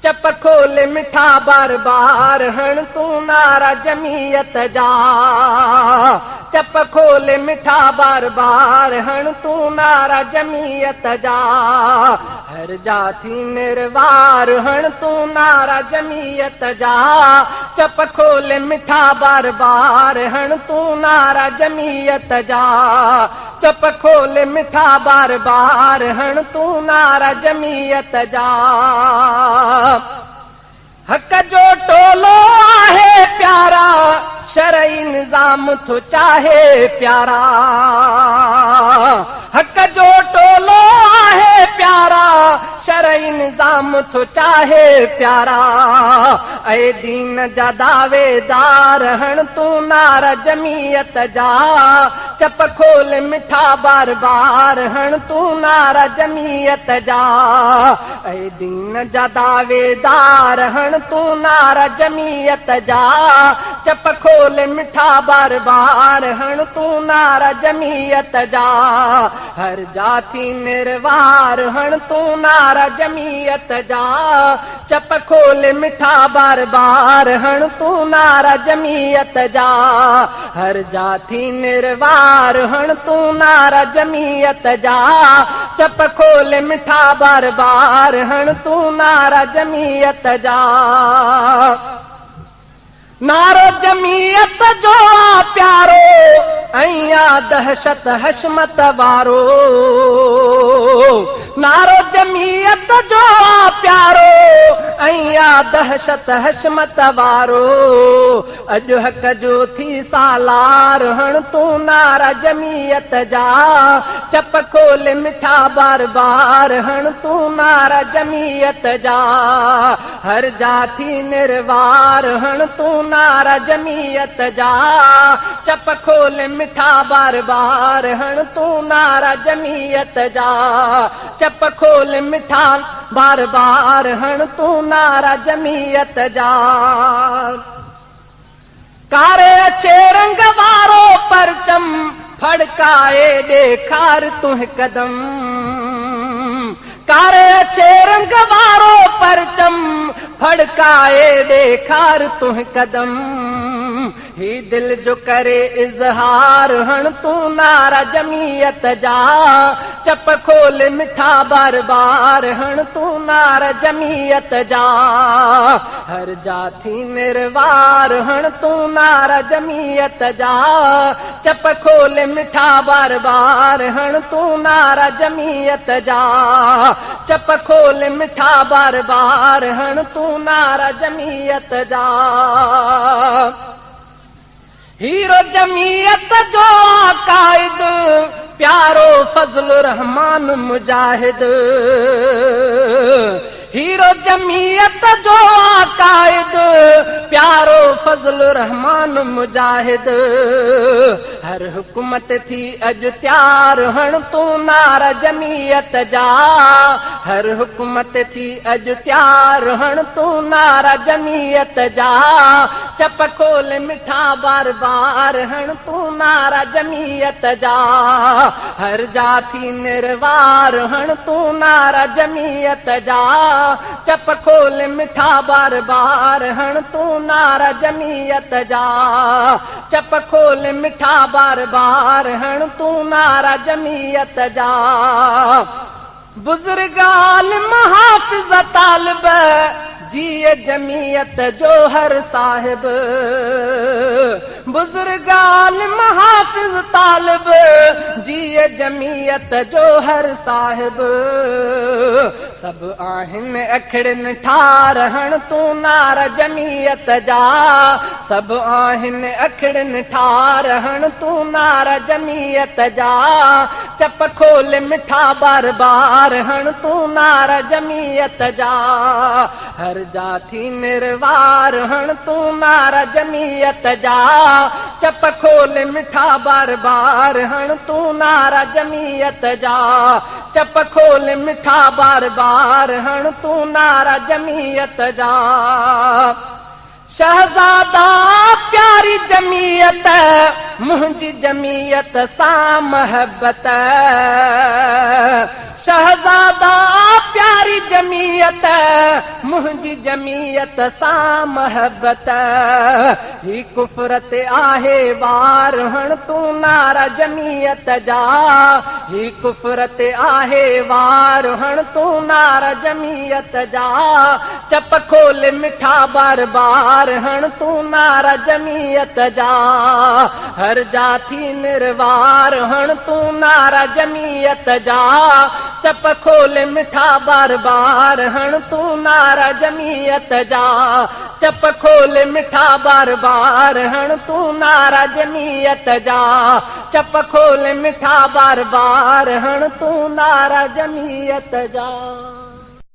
चप खोल मिठा बार बार हण तूं नारा जमीयत जा। चप खोल मिठा बार बार हण तूं नारा जमीयत जा। हर जाती निर्वार हण तूं नारा जमीयत जा। चप खोल मिठा बार बार हण तूं नारा जमीयत जा। चप खोल मिठा बार बार हण तूं नारा जमीयत जा। हक जो टोलो आहे प्यारा शरई निज़ाम थो चाहे प्यारा। हक जो टोलो आहे प्यारा शरई निज़ाम थो चाहे प्यारा। ऐ दीन जा दावेदार हण तूं नारा जमीयत जा। चप खोल मिठा बार बार हण तूं नारा जमीयत जा। ऐ दीन जा दावेदार हण तूं नारा जमीयत जा। चप खोल मिठा बार बार हण तूं नारा जमीयत जा। हर जाती निर्वार हण तूं नारा जमीयत जा। चप खोल मिठा बार बार हण तूं नारा जमीयत जा। हर जाती निर्वार हण तूं नारा जमीयत जा। चप खोल मिठा बार बार हण तूं नारा जमीयत जा। नारो जमीयत जो प्यारो ऐं दहशत हशमत वारो। नारो जमीयत जो प्यारो ऐं दहशत हशमत वारो। अॼु हक जो थी सालार हण तूं नारा जमीयत जा। चप खोल मिठा बार बार हण तूं नारा जमीयत जा। हर जाती निर्वार हण तूं नारा जमीयत जा। चप खोल मिठा बार बार हण तूं नारा जमीयत जा। चप खोल मिठा बार बार हण तूं नारा जमीयत जा। कारे अचे रंग वारो परचम फड़काए ॾेखार तूं कदम। कारे अचे रंग वारो परचम फड़काए ॾेखार तूं कदम। ही दिल जो करे इज़हार हण तूं नारा जमीयत जा। चप खोल मिठा बार बार हण तूं नारा जमीयत जा। हर जाती निर्वार हण तूं नारा जमीयत जा। चप खोल मिठा बार बार हण तूं नारा जमीयत जा। चप खोल मिठा बार बार हण तूं नारा जमीयत जा। हीरो जमीयत जो कायद प्यारो फजल रहमान मुजाहिद। हीरो जमीयत जो कायद प्यारो फजल रहमान मुजाहिद। हर हुकूमत थी अॼु त्यार हण तूं नारा जमीयत जा। हर हुकूमत थी अॼु त्यार हण तूं नारा जमीयत जा। चप खोल मिठा बार बार हण तूं नारा जमीयत जा। हर जाती निर्वार हण तूं नारा जमीयत जा। चप खोल मिठा बार बार हण तूं नारा जमीयत जा। चप खोल मिठा बार बार हण तूं नारा जमीयत जा। बुज़ुर्गाल महाफ़िज़ तालिब जिए जमीयत जो हर साहिब। बुज़ुर्गाल महाफ़िज़ तालिब जिए जमीयत जो हर साहिब। सब आहिनि अखड़नि ठार हण तूं नारा जमीयत जा। सब आहिनि अखड़नि ठार हण तूं नारा जमीयत जा। चप खोल मिठा बार बार हण तूं नारा जमीयत जा। हर जाती निर्वार हण तूं नारा जमीयत जा। चप खोल मिठा बार बार हण तूं नारा जमीयत जा। चप खोल मिठा बार बार हण तूं नारा जमीयत जा। शहजादा प्यारी जमीयत मुंहिंजी जमीयत सां महबत। शहजादा प्यारी जमीयत मुंहिंजी जमीयत सां महबत ही कुफरत आहे वार हण तूं नारा जमीयत जा ही कुफरत आहे वार हण तूं नारा जमीयत जा चप खोल मिठा बार बार हण तूं नारा जमीयत जा हर जाथी निर्वार हण तूं नारा जमीयत जा चप खोल मिठा बार बार हण तूं नारा जमीयत जा चप खोल मिठा बार बार हण तूं नारा जमीयत जा चप खोल मिठा बार बार हण तूं नारा जमीयत जा।